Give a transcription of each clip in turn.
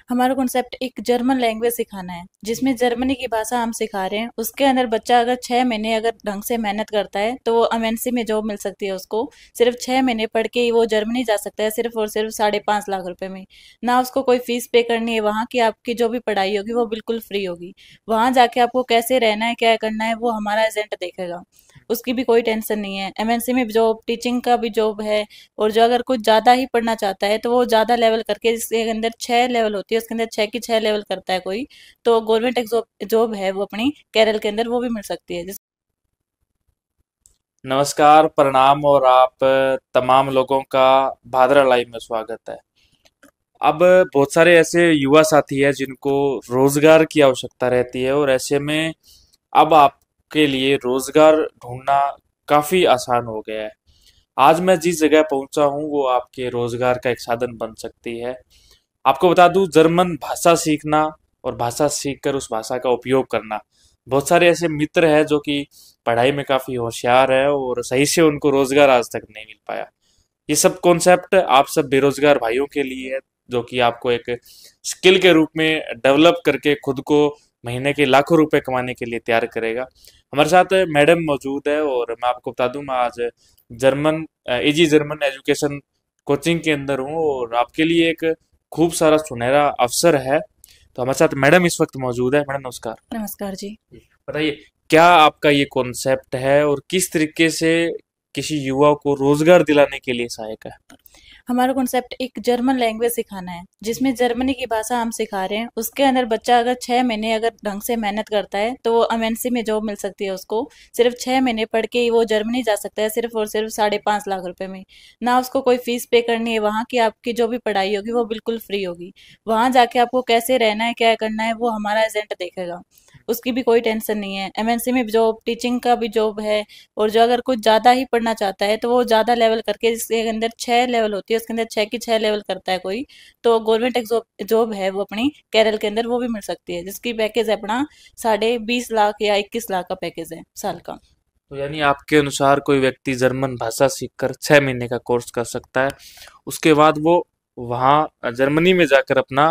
हमारा कॉन्सेप्ट एक German language सिखाना है, जिसमें जर्मनी की भाषा हम सिखा रहे हैं। उसके अंदर बच्चा अगर 6 महीने अगर ढंग से मेहनत करता है तो वो एमएनसी में जॉब मिल सकती है उसको। सिर्फ 6 महीने पढ़ के ही वो जर्मनी जा सकता है, सिर्फ और सिर्फ 5.5 लाख रुपए में। ना उसको कोई फीस पे करनी है, वहाँ की आपकी जो भी पढ़ाई होगी वो बिल्कुल फ्री होगी। वहाँ जाके आपको कैसे रहना है, क्या करना है, वो हमारा एजेंट देखेगा। उसकी भी कोई टेंशन नहीं है। एमएनसी में जॉब, टीचिंग का भी जॉब है। और जो अगर कुछ ज्यादा ही पढ़ना चाहता है तो वो ज्यादा लेवल करके, जिसके अंदर 6 लेवल होती है, उसके अंदर 6 की 6 लेवल करता है कोई, तो गवर्नमेंट एक जॉब है वो अपनी केरल के अंदर वो भी मिल सकती है। नमस्कार, प्रणाम और आप तमाम लोगों का भादरा लाइव में स्वागत है। अब बहुत सारे ऐसे युवा साथी हैं जिनको रोजगार की आवश्यकता रहती है और ऐसे में अब आपके लिए रोजगार ढूंढना काफी आसान हो गया है। आज मैं जिस जगह पहुंचा हूं वो आपके रोजगार का एक साधन बन सकती है। आपको बता दूं, जर्मन भाषा सीखना और भाषा सीखकर उस भाषा का उपयोग करना, बहुत सारे ऐसे मित्र हैं जो कि पढ़ाई में काफी होशियार है और सही से उनको रोजगार आज तक नहीं मिल पाया। ये सब कॉन्सेप्ट आप सब बेरोजगार भाइयों के लिए है, जो कि आपको एक स्किल के रूप में डेवलप करके खुद को महीने के लाखों रुपए कमाने के लिए तैयार करेगा। हमारे साथ मैडम मौजूद है और मैं आपको बता दूं, मैं आज German easy German education coaching के अंदर हूँ और आपके लिए एक खूब सारा सुनहरा अवसर है। तो हमारे साथ मैडम इस वक्त मौजूद है। मैडम नमस्कार। नमस्कार जी। बताइए, क्या आपका ये कॉन्सेप्ट है और किस तरीके से किसी युवा को रोजगार दिलाने के लिए सहायक है? हमारा कॉन्सेप्ट एक जर्मन लैंग्वेज सिखाना है, जिसमें जर्मनी की भाषा हम सिखा रहे हैं। उसके अंदर बच्चा अगर 6 महीने अगर ढंग से मेहनत करता है तो वो एमएनसी में जॉब मिल सकती है उसको। सिर्फ 6 महीने पढ़ के ही वो जर्मनी जा सकता है, सिर्फ और सिर्फ 5.5 लाख रुपए में। ना उसको कोई फीस पे करनी है, वहाँ की आपकी जो भी पढ़ाई होगी वो बिल्कुल फ्री होगी। वहाँ जाके आपको कैसे रहना है, क्या करना है, वो हमारा एजेंट देखेगा। उसकी भी कोई टेंशन नहीं है। एमएनसी में जॉब, टीचिंग का भी जॉब है। और जो अगर कुछ ज्यादा ही पढ़ना चाहता है तो वो ज्यादा लेवल करके, जिसके अंदर 6 लेवल होती है, उसके अंदर 6 की 6 लेवल करता है कोई, तो गवर्नमेंट एक जॉब है वो अपनी केरल के अंदर वो भी मिल सकती है, जिसकी पैकेज है अपना 20.5 लाख या 21 लाख का पैकेज है साल का। तो यानी आपके अनुसार कोई व्यक्ति जर्मन भाषा सीखकर 6 महीने का कोर्स कर सकता है। उसके बाद वो वहाँ जर्मनी में जाकर अपना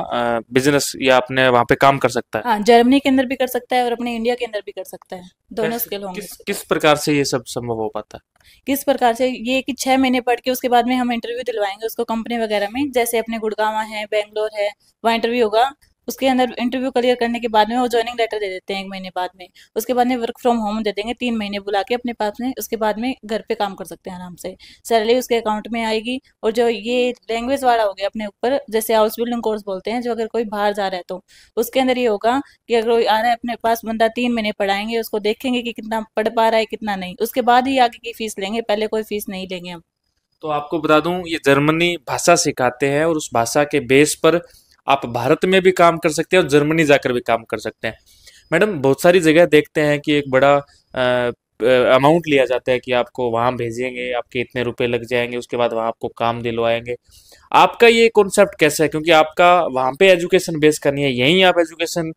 बिजनेस या अपने वहाँ पे काम कर सकता है। हाँ, जर्मनी के अंदर भी कर सकता है और अपने इंडिया के अंदर भी कर सकता है। दोनों कैसे, स्किल होंगे किस उसके किस पास। प्रकार से ये सब संभव हो पाता किस प्रकार से, ये कि 6 महीने पढ़ के उसके बाद में हम इंटरव्यू दिलवाएंगे उसको कंपनी वगैरह में, जैसे अपने गुड़गांव है, बेंगलोर है, वहाँ इंटरव्यू होगा। उसके अंदर इंटरव्यू क्लियर करने के बाद में वो ज्वाइनिंग लेटर दे देते हैं 1 महीने बाद में। उसके बाद में वर्क फ्रॉम होम दे देंगे 3 महीने बुला के अपने पास में। उसके बाद में घर पे काम कर सकते हैं आराम से। सैलरी उसके अकाउंट में आएगी। और जो ये लैंग्वेज वाला हो गया अपने ऊपर, जैसे हाउस बिल्डिंग कोर्स बोलते हैं, जो अगर कोई बाहर जा रहा है तो उसके अंदर ये होगा कि अगर कोई आ रहा है अपने पास बंदा, 3 महीने पढ़ाएंगे उसको, देखेंगे कि कितना पढ़ पा रहा है कितना नहीं, उसके बाद ही आगे की फीस लेंगे, पहले कोई फीस नहीं लेंगे हम। तो आपको बता दूं, ये जर्मनी भाषा सिखाते हैं और उस भाषा के बेस पर आप भारत में भी काम कर सकते हैं और जर्मनी जाकर भी काम कर सकते हैं। मैडम, बहुत सारी जगह देखते हैं कि एक बड़ा अमाउंट लिया जाता है कि आपको वहां भेजेंगे, आपके इतने रुपए लग जाएंगे, उसके बाद वहां आपको काम दिलवाएंगे। आपका ये कॉन्सेप्ट कैसा है, क्योंकि आपका वहां पे एजुकेशन बेस करनी है, यहीं आप एजुकेशन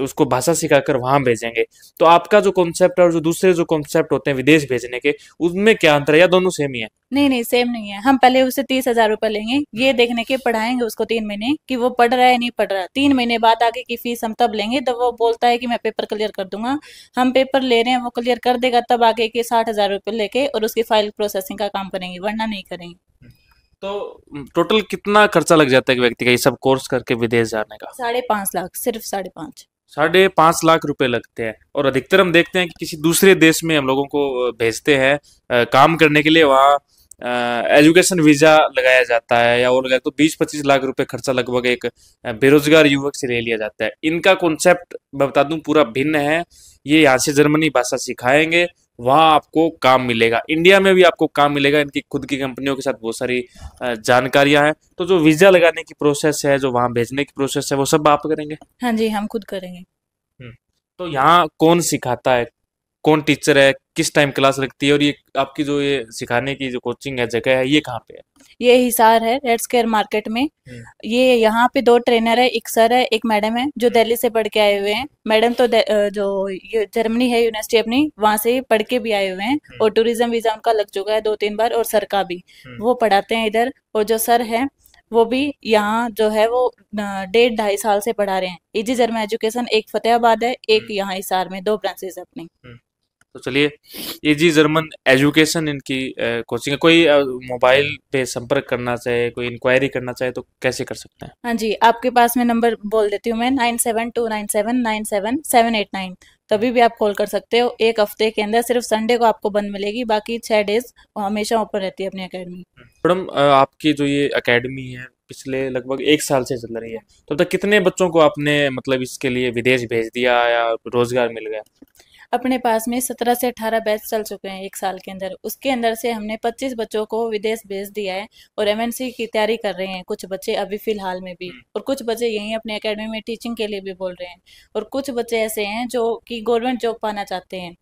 उसको भाषा सिखाकर वहां भेजेंगे। तो आपका जो कॉन्सेप्ट है और जो दूसरे जो कॉन्सेप्ट होते हैं विदेश भेजने के, उनमें क्या अंतर है या दोनों सेम ही है? नहीं नहीं, सेम नहीं है। हम पहले उससे 30,000 रुपये लेंगे, ये देखने के पढ़ाएंगे उसको 3 महीने कि वो पढ़ रहा है नहीं पढ़ रहा। 3 महीने बाद आगे की फीस हम तब लेंगे जब वो बोलता है कि मैं पेपर क्लियर कर दूंगा। हम पेपर ले रहे हैं, वो क्लियर कर देगा, तब आगे के 60,000 रुपये लेके और उसकी फाइल प्रोसेसिंग का काम करेंगे, वरना नहीं करेंगे। तो टोटल कितना खर्चा लग जाता है एक व्यक्ति का ये सब कोर्स करके विदेश जाने का? 5.5 लाख, सिर्फ 5.5। 5.5 लाख रुपए लगते हैं। और अधिकतर हम देखते हैं कि किसी दूसरे देश में हम लोगों को भेजते हैं काम करने के लिए, वहाँ एजुकेशन वीजा लगाया जाता है, या और लगाए तो 20-25 लाख रुपए खर्चा लगभग एक बेरोजगार युवक से ले लिया जाता है। इनका कॉन्सेप्ट मैं बता दूं पूरा भिन्न है। ये यहाँ से जर्मनी भाषा सिखाएंगे, वहाँ आपको काम मिलेगा, इंडिया में भी आपको काम मिलेगा। इनकी खुद की कंपनियों के साथ बहुत सारी जानकारियां हैं। तो जो वीजा लगाने की प्रोसेस है, जो वहाँ भेजने की प्रोसेस है, वो सब आप करेंगे? हाँ जी, हम खुद करेंगे। हम्म। तो यहाँ कौन सिखाता है, कौन टीचर है, किस टाइम क्लास लगती है, और ये आपकी जो ये सिखाने की जो कोचिंग है, जगह है, ये कहाँ पे है? ये हिसार है, रेड स्क्वायर मार्केट में। हम्म। ये यहाँ पे 2 ट्रेनर है, एक सर है, एक मैडम है, जो दिल्ली से पढ़ के आए हुए हैं। मैडम तो जो ये जर्मनी है यूनिवर्सिटी अपनी, वहां से पढ़ के भी आए हुए हैं। हम्म। और टूरिज्म वीजा उनका लग चुका है 2-3 बार, और सर का भी हम्म। वो पढ़ाते हैं इधर। और जो सर है वो भी यहाँ जो है वो 1.5 2.5 साल से पढ़ा रहे हैं। इजी जर्मन एजुकेशन एक फतेहाबाद है, एक हम्म। यहाँ हिसार में, 2 ब्रांचेस है अपनी। हम्म। तो चलिए, ये जी जर्मन एजुकेशन इनकी कोचिंग है। कोई मोबाइल पे संपर्क करना चाहे, कोई इंक्वायरी करना चाहे तो कैसे कर सकते हैं? हाँ जी, आपके पास में नंबर बोल देती हूँ मैं, 9729797789। कभी भी आप कॉल कर सकते हो। एक हफ्ते के अंदर सिर्फ संडे को आपको बंद मिलेगी, बाकी 6 डेज वो हमेशा ओपन रहती है अपनी अकेडमी। मैडम, आपकी जो ये एकेडमी है पिछले लगभग 1 साल से चल रही है, तो अब तक कितने बच्चों को आपने मतलब इसके लिए विदेश भेज दिया या रोजगार मिल गया? अपने पास में 17 से 18 बैच चल चुके हैं 1 साल के अंदर। उसके अंदर से हमने 25 बच्चों को विदेश भेज दिया है, और एमएनसी की तैयारी कर रहे हैं कुछ बच्चे अभी फिलहाल में भी। और कुछ बच्चे यहीं अपनी एकेडमी में टीचिंग के लिए भी बोल रहे हैं। और कुछ बच्चे ऐसे हैं जो कि गवर्नमेंट जॉब पाना चाहते हैं।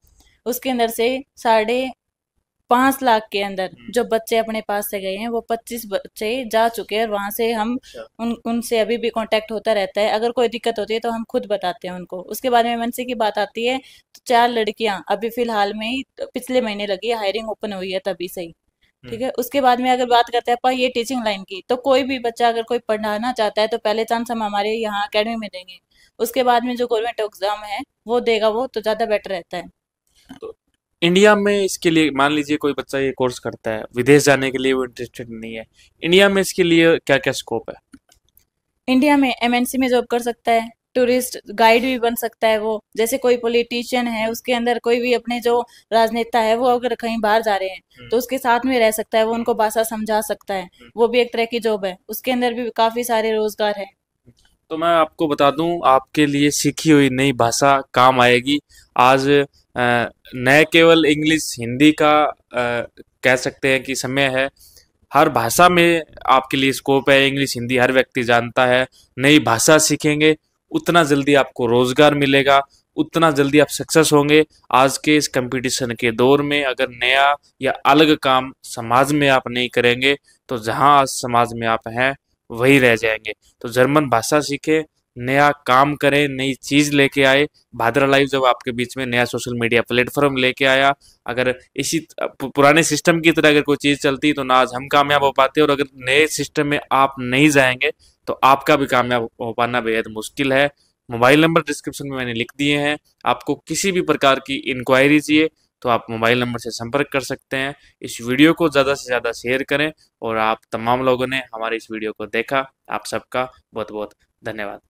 उसके अंदर से 5.5 लाख के अंदर हम्म। जो बच्चे अपने पास से गए हैं, वो 25 बच्चे जा चुके हैं, और वहां से हम अच्छा। उनसे अभी भी कांटेक्ट होता रहता है। अगर कोई दिक्कत होती है तो हम खुद बताते हैं उनको। उसके बाद में एमएनसी की बात आती है, तो 4 लड़कियां अभी फिलहाल में ही पिछले महीने लगी है, हायरिंग ओपन हुई है तभी से ही। हम्म। ठीक है, उसके बाद में अगर बात करते हैं अपन ये टीचिंग लाइन की, तो कोई भी बच्चा अगर कोई पढ़ाना चाहता है तो पहले चांस हम हमारे यहाँ अकेडमी में देंगे। उसके बाद में जो गवर्नमेंट एग्जाम है वो देगा, वो तो ज्यादा बेटर रहता है। तो इंडिया में इसके लिए मान लीजिए कोई बच्चा ये कोर्स करता है, विदेश जाने के लिए वो इंटरेस्टेड नहीं है, इंडिया में इसके लिए क्या क्या स्कोप है? इंडिया में एमएनसी में जॉब कर सकता है, टूरिस्ट गाइड भी बन सकता है वो। जैसे कोई पॉलिटिशियन है, उसके अंदर कोई भी अपने जो राजनेता है, वो अगर कहीं बाहर जा रहे हैं हम्म। तो उसके साथ में रह सकता है, वो हम्म। उनको भाषा समझा सकता है। हम्म। वो भी एक तरह की जॉब है, उसके अंदर भी काफी सारे रोजगार है। तो मैं आपको बता दूं, आपके लिए सीखी हुई नई भाषा काम आएगी। आज न केवल इंग्लिश हिंदी का कह सकते हैं कि समय है, हर भाषा में आपके लिए स्कोप है। इंग्लिश हिंदी हर व्यक्ति जानता है। नई भाषा सीखेंगे, उतना जल्दी आपको रोजगार मिलेगा, उतना जल्दी आप सक्सेस होंगे। आज के इस कंपटीशन के दौर में अगर नया या अलग काम समाज में आप नहीं करेंगे, तो जहां आज समाज में आप हैं वही रह जाएंगे। तो जर्मन भाषा सीखे, नया काम करें, नई चीज लेके आए। भादरा लाइव जब आपके बीच में नया सोशल मीडिया प्लेटफॉर्म लेके आया, अगर इसी पुराने सिस्टम की तरह अगर कोई चीज चलती तो ना आज हम कामयाब हो पाते, और अगर नए सिस्टम में आप नहीं जाएंगे तो आपका भी कामयाब हो पाना बेहद मुश्किल है। मोबाइल नंबर डिस्क्रिप्शन में मैंने लिख दिए हैं। आपको किसी भी प्रकार की इंक्वायरी चाहिए तो आप मोबाइल नंबर से संपर्क कर सकते हैं। इस वीडियो को ज़्यादा से ज़्यादा शेयर करें, और आप तमाम लोगों ने हमारे इस वीडियो को देखा, आप सबका बहुत बहुत धन्यवाद।